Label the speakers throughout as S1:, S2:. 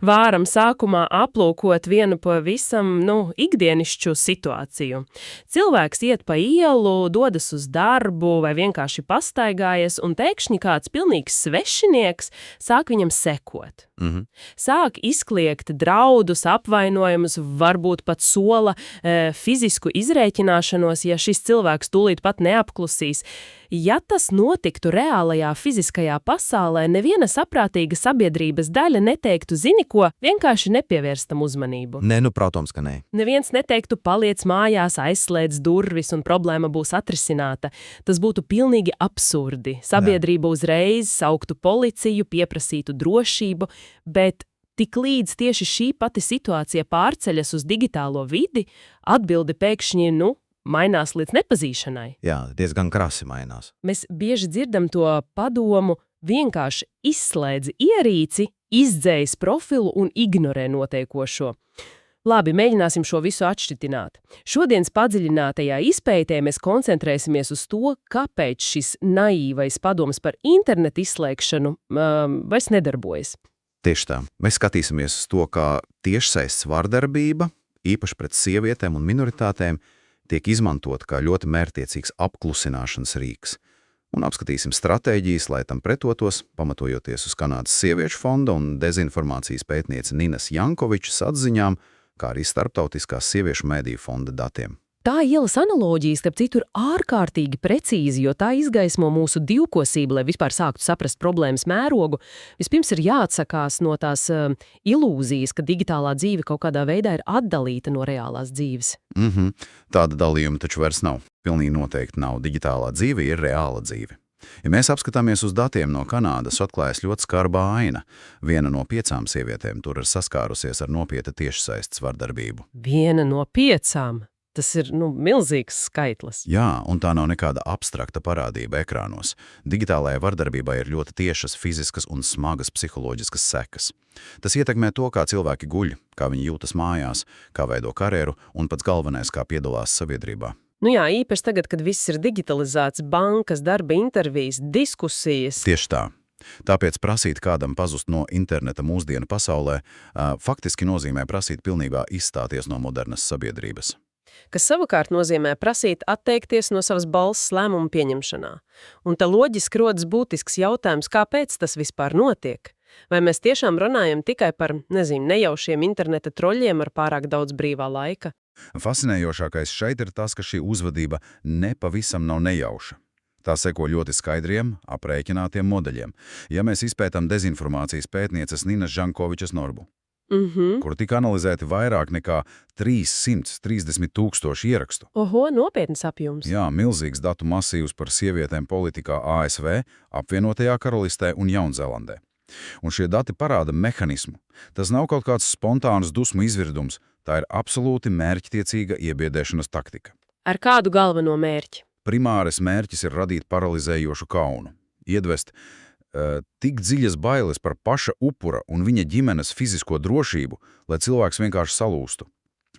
S1: Vāram sākumā aplūkot vienu pavisam, ikdienišķu situāciju. Cilvēks iet pa ielu, dodas uz darbu vai vienkārši pastaigājas, un pēkšņi kāds pilnīgs svešinieks sāk viņam sekot. Sāk izkliegt draudus, apvainojumus, varbūt pat sola fizisku izrēķināšanos, ja šis cilvēks tūlīt pat neapklusīs. Ja tas notiktu reālajā fiziskajā pasaulē, neviena saprātīga sabiedrības daļa neteiktu, zini ko, vienkārši nepievērstam uzmanību.
S2: Nē, protams, ka nē.
S1: Neviens neteiktu, paliec mājās, aizslēdz durvis un problēma būs atrisināta. Tas būtu pilnīgi absurdi. Sabiedrība uzreiz sauktu policiju, pieprasītu drošību, bet tik līdz tieši šī pati situācija pārceļas uz digitālo vidi, atbildi pēkšņi, mainās līdz nepazīšanai.
S2: Jā, diezgan krasi mainās.
S1: Mēs bieži dzirdam to padomu, vienkārši izslēdz ierīci, izdzējas profilu un ignorē notiekošo. Labi, mēģināsim šo visu atšķitināt. Šodienas padziļinātajā izpētē mēs koncentrēsimies uz to, kāpēc šis naīvais padoms par internetu izslēgšanu vairs nedarbojas.
S2: Tieši tā. Mēs skatīsimies uz to, kā tiešsaistes vardarbība, īpaši pret sievietēm un minoritātēm, tiek izmantot kā ļoti mērķtiecīgs apklusināšanas rīks. Un apskatīsim stratēģijas, lai tam pretotos, pamatojoties uz Kanādas sieviešu fonda un dezinformācijas pētniece Ninas Jankovičas atziņām, kā arī starptautiskās sieviešu mediju fonda datiem.
S1: Tā ielas analoģijas, starp citu, ir ārkārtīgi precīzi, jo tā izgaismo mūsu divkosību, lai vispār sāktu saprast problēmas mērogu. Vispirms ir jāatsakās no tās ilūzijas, ka digitālā dzīve kaut kādā veidā ir atdalīta no reālās dzīves.
S2: Tāda dalījuma taču vairs nav. Pilnīgi noteikti nav. Digitālā dzīve ir reāla dzīve. Ja mēs apskatāmies uz datiem no Kanādas, atklājas ļoti skarbā aina. 1 no 5 sievietēm tur ir saskārusies ar nopietnu tiešsaistes vardarbību.
S1: 1 no 5? Tas ir, milzīgs skaitlis.
S2: Jā, un tā nav nekāda abstrakta parādība ekrānos. Digitālajai vardarbībai ir ļoti tiešas fiziskas un smagas psiholoģiskas sekas. Tas ietekmē to, kā cilvēki guļ, kā viņi jūtas mājās, kā veido karjeru un pats galvenais, kā piedalās sabiedrībā.
S1: Jā, īpaši tagad, kad viss ir digitalizēts, bankas, darba intervijas, diskusijas.
S2: Tieši tā. Tāpēc prasīt kādam pazust no interneta mūsdienu pasaulē faktiski nozīmē prasīt pilnībā izstāties no modernas sabiedrības.
S1: Kas savukārt nozīmē prasīt atteikties no savas balss lēmumu pieņemšanā. Un te loģiski rodas būtisks jautājums, kāpēc tas vispār notiek? Vai mēs tiešām runājam tikai par, nejaušiem interneta troļļiem ar pārāk daudz brīvā laika?
S2: Fascinējošākais šeit ir tas, ka šī uzvedība nepavisam nav nejauša. Tā seko ļoti skaidriem, aprēķinātiem modeļiem, ja mēs izpētam dezinformācijas pētnieces Ninas Jankovičas norbu. Kur tika analizēti vairāk nekā 330 000 ierakstu.
S1: Oho, nopietns apjums.
S2: Jā, milzīgs datu masīvs par sievietēm politikā ASV, apvienotajā Karalistē un Jaunzēlandē. Un šie dati parāda mehanismu. Tas nav kaut kāds spontāns dusmu izvirdums, tā ir absolūti mērķtiecīga iebiedēšanas taktika.
S1: Ar kādu galveno mērķi?
S2: Primārais mērķis ir radīt paralizējošu kaunu, iedvest tik dziļas bailes par paša upura un viņa ģimenes fizisko drošību, lai cilvēks vienkārši salūstu.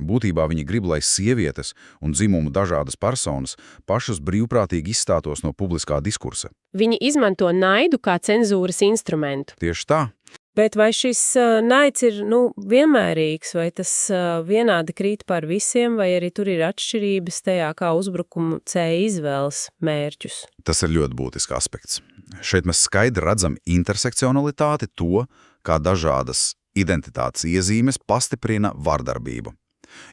S2: Būtībā viņi grib, lai sievietes un dzimumu dažādas personas pašas brīvprātīgi izstātos no publiskā diskursa.
S1: Viņi izmanto naidu kā cenzūras instrumentu.
S2: Tieši tā.
S1: Bet vai šis naids ir, vienmērīgs, vai tas vienādi krīt par visiem, vai arī tur ir atšķirības tajā, kā uzbrukumu C izvēles mērķus?
S2: Tas ir ļoti būtisks aspekts. Šeit mēs skaidri redzam intersekcionalitāti, to, kā dažādas identitātes iezīmes pastiprina vardarbību.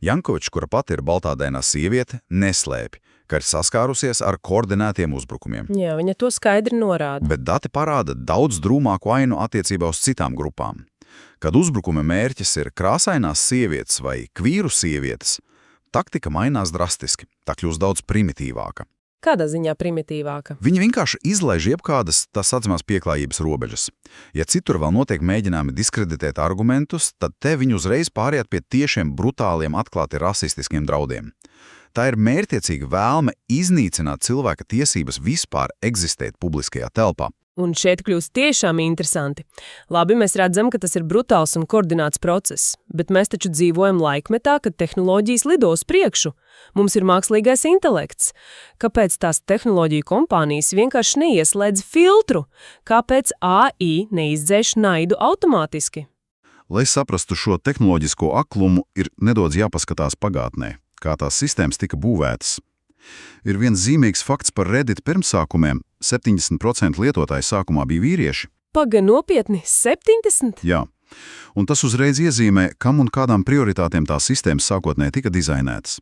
S2: Jankovičs, kura pati ir baltādēnā sieviete, neslēpj, ka ir saskārusies ar koordinētiem uzbrukumiem.
S1: Jā, viņa to skaidri norāda.
S2: Bet dati parāda daudz drūmāku ainu attiecībā uz citām grupām. Kad uzbrukuma mērķis ir krāsainās sievietes vai kvīru sievietes, taktika mainās drastiski, tā kļūst daudz primitīvāka.
S1: Kādā ziņā primitīvāka?
S2: Viņi vienkārši izlaiž jebkādas tā saucamās pieklājības robežas. Ja citur vēl notiek mēģinājumi diskreditēt argumentus, tad te viņi uzreiz pāriet pie tiešiem brutāliem atklāti rasistiskiem draudiem. Tā ir mērķtiecīga vēlme iznīcināt cilvēka tiesības vispār eksistēt publiskajā telpā.
S1: Un šeit kļūst tiešām interesanti. Labi, mēs redzam, ka tas ir brutāls un koordināts process, bet mēs taču dzīvojam laikmetā, kad tehnoloģijas lido uz priekšu. Mums ir mākslīgais intelekts. Kāpēc tās tehnoloģiju kompānijas vienkārši neieslēdz filtru? Kāpēc AI neizdzēš naidu automātiski?
S3: Lai saprastu šo tehnoloģisko aklumu, ir nedaudz jāpaskatās pagātnē, kā tās sistēmas tika būvētas. Ir viens zīmīgs fakts par Reddit pirmsākumiem – 70% lietotāji sākumā bija vīrieši.
S1: Paga nopietni, 70?
S3: Jā, un tas uzreiz iezīmē, kam un kādām prioritātēm tās sistēmas sākotnēji tika dizainētas.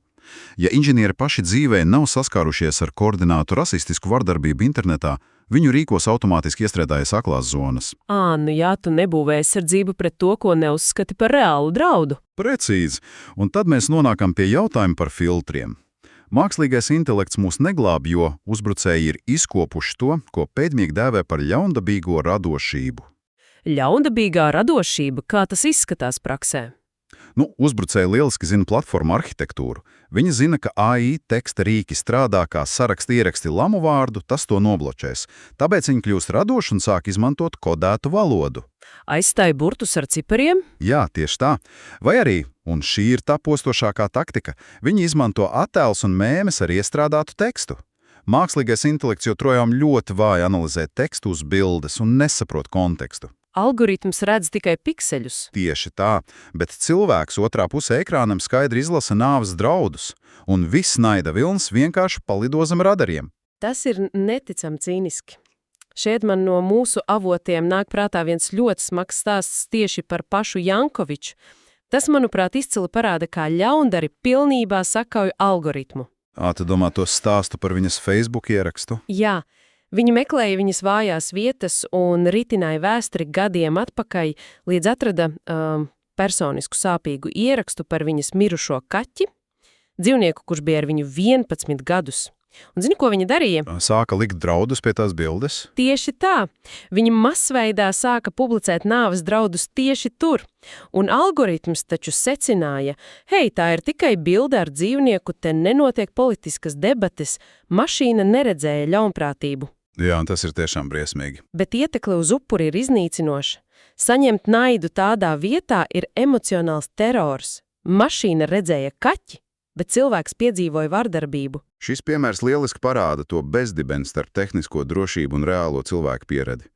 S3: Ja inženieri paši dzīvē nav saskārušies ar koordinātu rasistisku vardarbību internetā, viņu rīkos automātiski iestrēdājas aklās zonas.
S1: Nu jā, tu nebūvē aizsardzību pret to, ko neuzskati par reālu draudu.
S3: Precīzi, un tad mēs nonākam pie jautājuma par filtriem. Mākslīgais intelekts mūs neglāb, jo uzbrucēji ir izkopuši to, ko pēdmīgi dēvē par ļaundabīgo radošību.
S1: Ļaundabīgā radošība, kā tas izskatās praksē?
S3: Uzbrucēji lieliski zina platformu arhitektūru. Viņi zina, ka AI teksta rīki strādā kā saraksta ieraksti lamu vārdu, tas to nobločēs. Tāpēc viņi kļūst radoši un sāk izmantot kodētu valodu.
S1: Aizstāja burtus ar cipariem?
S3: Jā, tieši tā. Vai arī, un šī ir tā postošākā taktika, viņi izmanto attēlus un mēmes ar iestrādātu tekstu. Mākslīgais intelekts joprojām ļoti vāji analizē tekstu uz bildes un nesaprot kontekstu.
S1: Algoritms redz tikai pikseļus.
S3: Tieši tā, bet cilvēks otrā pusē ekrānam skaidri izlasa nāves draudus, un viss naida vilns vienkārši palido zem radariem.
S1: Tas ir neticami cīniski. Šeit man no mūsu avotiem nāk prātā viens ļoti smags stāsts tieši par pašu Jankoviču. Tas, manuprāt, izcili parāda, kā ļaundari pilnībā sakauj algoritmu.
S3: Tu domā to stāstu par viņas Facebook ierakstu?
S1: Jā. Viņi meklēja viņas vājās vietas un ritināja vēsturi gadiem atpakaļ, līdz atrada personisku sāpīgu ierakstu par viņas mirušo kaķi, dzīvnieku, kurš bija ar viņu 11 gadus. Un zini, ko viņa darīja?
S3: Sāka likt draudus pie tās bildes?
S1: Tieši tā. Viņa masveidā sāka publicēt nāves draudus tieši tur. Un algoritms taču secināja, hei, tā ir tikai bilde ar dzīvnieku, te nenotiek politiskas debates, mašīna neredzēja ļaunprātību.
S3: Jā, tas ir tiešām briesmīgi.
S1: Bet ietekle uz upuri ir iznīcinoša. Saņemt naidu tādā vietā ir emocionāls terors. Mašīna redzēja kaķi, bet cilvēks piedzīvoja vardarbību.
S3: Šis piemērs lieliski parāda to bezdibeni starp tehnisko drošību un reālo cilvēku pieredzi.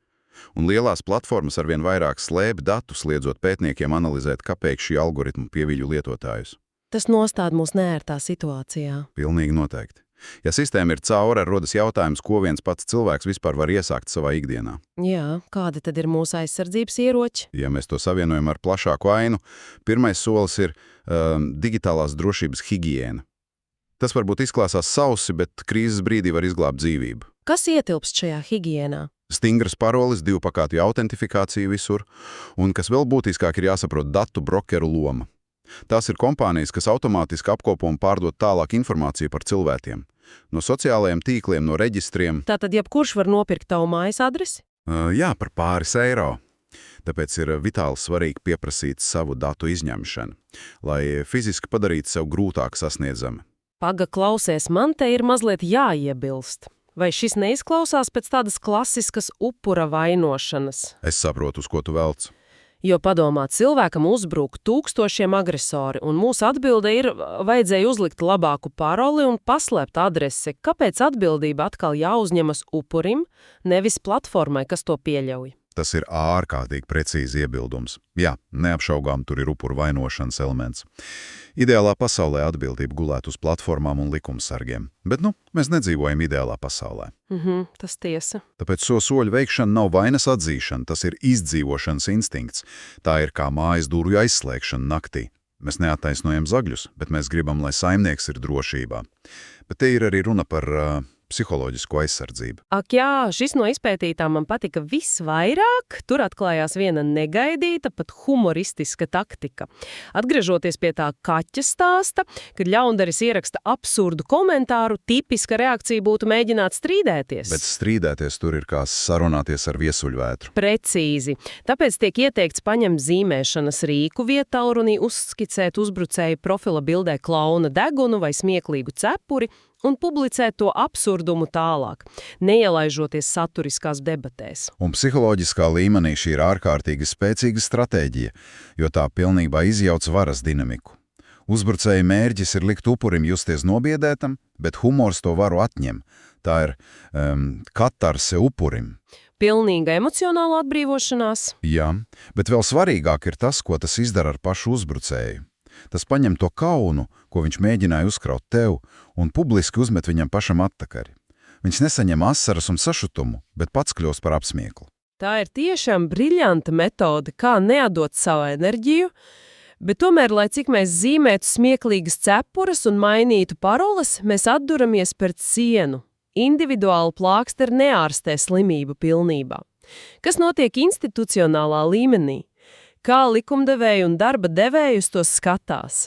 S3: Un lielās platformas arvien vairāk slēp datus, liedzot pētniekiem analizēt, kāpēc šī algoritma pieviļu lietotājus.
S1: Tas nostāda mūs neērtā situācijā.
S3: Pilnīgi noteikti. Ja sistēma ir caura, rodas jautājums, ko viens pats cilvēks vispār var iesākt savā ikdienā.
S1: Jā, kādi tad ir mūsu aizsardzības ieroči?
S3: Ja mēs to savienojam ar plašāku ainu, pirmais solis ir digitālās drošības higiēna. Tas varbūt izklāsās sausi, bet krīzes brīdī var izglābt dzīvību.
S1: Kas ietilpst šajā higiēnā?
S3: Stingras paroles, divpakātu autentifikācija visur, un, kas vēl būtiskāk, ir jāsaprot datu brokeru loma. Tās ir kompānijas, kas automātiski apkopo un pārdod tālāk informāciju par cilvēkiem. No sociālajiem tīkliem, no reģistriem.
S1: Tātad jebkurš var nopirkt tavu mājas adresi?
S3: Jā, par pāris eiro. Tāpēc ir vitāli svarīgi pieprasīt savu datu izņemšanu, lai fiziski padarītu sev grūtāk sasniedzami.
S1: Paga, klausies, man te ir mazliet jāiebilst. Vai šis neizklausās pēc tādas klasiskas upura vainošanas?
S3: Es saprotu, uz ko tu velc.
S1: Jo padomā, cilvēkam uzbruk tūkstošiem agresori, un mūsu atbilde ir, vajadzēja uzlikt labāku paroli un paslēpt adresi. Kāpēc atbildība atkal jāuzņemas upurim, nevis platformai, kas to pieļauj?
S3: Tas ir ārkārtīgi precīzi iebildums. Jā, neapšaugām tur ir upuru vainošanas elements. Ideālā pasaulē atbildība gulēt uz platformām un likumsargiem. Bet, mēs nedzīvojam ideālā pasaulē.
S1: Tas tiesa.
S3: Tāpēc soļu veikšana nav vainas atzīšana, tas ir izdzīvošanas instinkts. Tā ir kā mājas durvju aizslēgšana naktī. Mēs neattaisnojam zagļus, bet mēs gribam, lai saimnieks ir drošībā. Bet te ir arī runa par psiholoģisko aizsardzību.
S1: Ak jā, šis no izpētītām man patika visvairāk. Tur atklājās viena negaidīta, pat humoristiska taktika. Atgriežoties pie tā kaķa stāsta, kad ļaundaris ieraksta absurdu komentāru, tipiska reakcija būtu mēģināt strīdēties.
S3: Bet strīdēties tur ir kā sarunāties ar viesuļvētru.
S1: Precīzi. Tāpēc tiek ieteikts paņemt zīmēšanas rīku vietaurunī, uzskicēt uzbrucēju profila bildē klauna degunu vai smieklīgu cepuri, un publicēt to absurdumu tālāk, neielaižoties saturiskās debatēs.
S3: Un psiholoģiskā līmenī šī ir ārkārtīgi spēcīga stratēģija, jo tā pilnībā izjauc varas dinamiku. Uzbrucēja mērķis ir likt upurim justies nobiedētam, bet humors to varu atņem. Tā ir katarse upurim.
S1: Pilnīga emocionāla atbrīvošanās.
S3: Jā, bet vēl svarīgāk ir tas, ko tas izdara ar pašu uzbrucēju. Tas paņem to kaunu, ko viņš mēģināja uzkraut tev, un publiski uzmet viņam pašam attakari. Viņš nesaņem asaras un sašutumu, bet pats kļūst par apsmieklu.
S1: Tā ir tiešām briljanta metode, kā neatdot savu enerģiju, bet tomēr, lai cik mēs zīmētu smieklīgas cepures un mainītu paroles, mēs atduramies pret sienu. Individuāli plāksteri neārstē slimību pilnībā. Kas notiek institucionālā līmenī? Kā likumdevēji un darba devēji uz to skatās?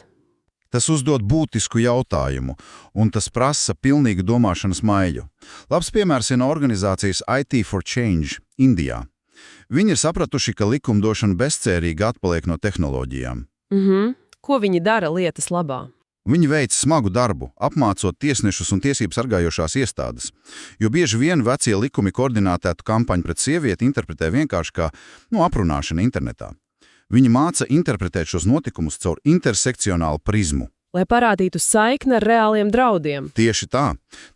S3: Tas uzdod būtisku jautājumu, un tas prasa pilnīgu domāšanas maiļu. Labs piemērs ir no organizācijas IT for Change Indijā. Viņi ir sapratuši, ka likumdošana bezcerīgi atpaliek no tehnoloģijām.
S1: Ko viņi dara lietas labā?
S3: Viņi veic smagu darbu, apmācot tiesnešus un tiesības sargājošās iestādes, jo bieži vien vecie likumi koordinētētu kampaņu pret sievieti interpretē vienkārši kā aprunāšana internetā. Viņi māca interpretēt šos notikumus caur intersekcionālu prizmu.
S1: Lai parādītu saikni ar reāliem draudiem.
S3: Tieši tā.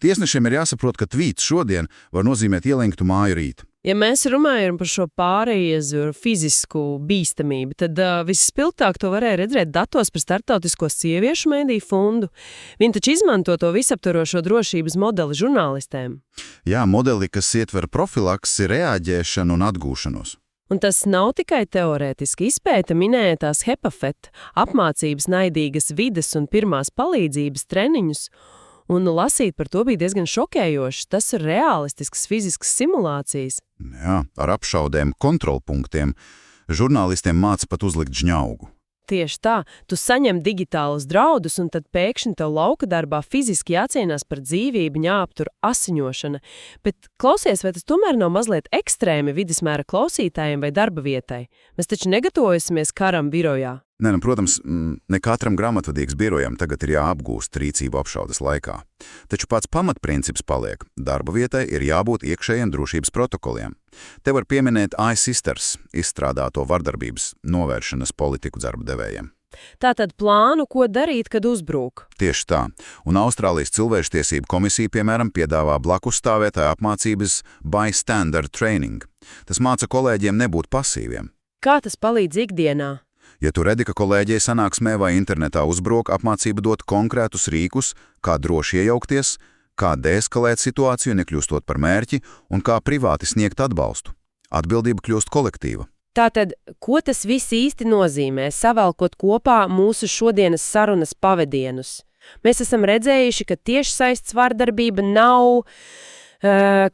S3: Tiesnešiem ir jāsaprot, ka tvīts šodien var nozīmēt ielinktu māju rīt.
S1: Ja mēs runājam par šo pāreiezu fizisku bīstamību, tad visspilgtāk to varēja redzēt datos par Startautisko sieviešu mediju fondu. Viņi taču izmanto to visaptvarošo drošības modeli žurnālistēm.
S3: Jā, modeli, kas ietver profilaksi, reaģēšanu un atgūšanos.
S1: Un tas nav tikai teorētiski. Izpēta minētās HEPA-FET, apmācības naidīgas vides un pirmās palīdzības treniņus, un lasīt par to bija diezgan šokējoši. Tas ir realistisks fizisks simulācijas.
S3: Jā, ar apšaudēm kontrolpunktiem žurnālistiem māca pat uzlikt žņaugu.
S1: Tieši tā, tu saņem digitālus draudus, un tad pēkšņi tev lauka darbā fiziski jācīnās par dzīvību, jāaptur asiņošana. Bet klausies, vai tas tomēr nav mazliet ekstrēmi vidusmēra klausītājiem vai darba vietai? Mēs taču negatavojamies karam birojā.
S3: Nē, protams, ne katram grāmatvedīgas birojam tagad ir jāapgūst rīcību apšaudes laikā. Taču pats pamatprincips paliek. Darba vietai ir jābūt iekšējiem drošības protokoliem. Te var pieminēt iSisters izstrādāto vardarbības novēršanas politiku darba devējiem.
S1: Tātad plānu, ko darīt, kad uzbrūk.
S3: Tieši tā. Un Austrālijas cilvēktiesību komisija, piemēram, piedāvā blakus stāvētāju apmācības bystander training. Tas māca kolēģiem nebūt pasīviem.
S1: Kā tas palīdz ikdienā?
S3: Ja tu redzi, ka kolēģei sanāksmē vai internetā uzbruk, apmācība dot konkrētus rīkus, kā droši iejaukties, kā deeskalēt situāciju, nekļūstot par mērķi, un kā privāti sniegt atbalstu. Atbildība kļūst kolektīva.
S1: Tātad, ko tas viss īsti nozīmē, savalkot kopā mūsu šodienas sarunas pavadienus? Mēs esam redzējuši, ka tiešsaistes vardarbība nav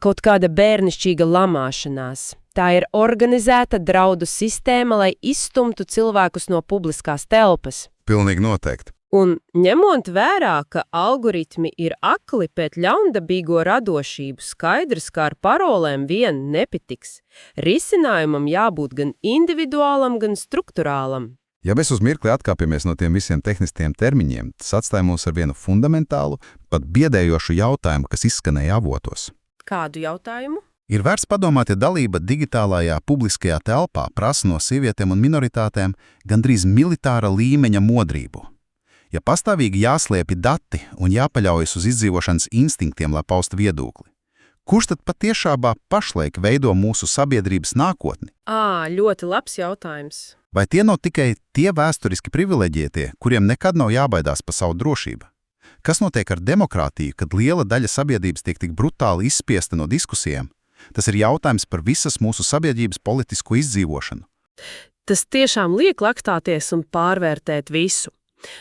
S1: kaut kāda bērnišķīga lamāšanās. Tā ir organizēta draudu sistēma, lai izstumtu cilvēkus no publiskās telpas.
S3: Pilnīgi noteikti.
S1: Un ņemot vērā, ka algoritmi ir akli pēc ļaundabīgo radošību, skaidrs, ka ar parolēm vien nepatiks. Risinājumam jābūt gan individuālam, gan strukturālam.
S3: Ja mēs uz mirkli atkāpjamies no tiem visiem tehniskiem termiņiem, tas atstāja mūs ar vienu fundamentālu, pat biedējošu jautājumu, kas izskanēja avotos.
S1: Kādu jautājumu?
S3: Ir vērts padomāt, ja dalība digitālajā publiskajā telpā prasa no sievietēm un minoritātēm gandrīz militāra līmeņa modrību. Ja pastāvīgi jāslēpj dati un jāpaļaujas uz izdzīvošanas instinktiem, lai paustu viedokli, kurš tad patiešām pašlaik veido mūsu sabiedrības nākotni?
S1: Ļoti labs jautājums.
S3: Vai tie nav tikai tie vēsturiski privileģētie, kuriem nekad nav jābaidās par savu drošību? Kas notiek ar demokrātiju, kad liela daļa sabiedrības tiek tik brutāli izspiesta no diskusijām? Tas ir jautājums par visas mūsu sabiedrības politisko izdzīvošanu.
S1: Tas tiešām liek lakstāties un pārvērtēt visu.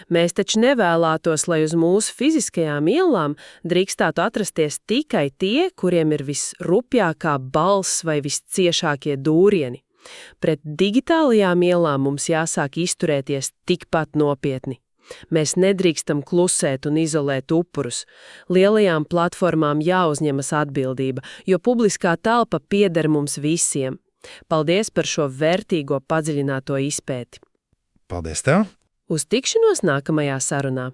S1: Mēs taču nevēlētos, lai uz mūsu fiziskajām ielām drīkstātu atrasties tikai tie, kuriem ir visrupjākā balss vai visciešākie dūrieni. Pret digitālajām ielām mums jāsāk izturēties tikpat nopietni. Mēs nedrīkstam klusēt un izolēt upurus. Lielajām platformām jāuzņemas atbildība, jo publiskā telpa pieder mums visiem. Paldies par šo vērtīgo padziļināto izpēti.
S3: Paldies tev!
S1: Uz tikšanos nākamajā sarunā!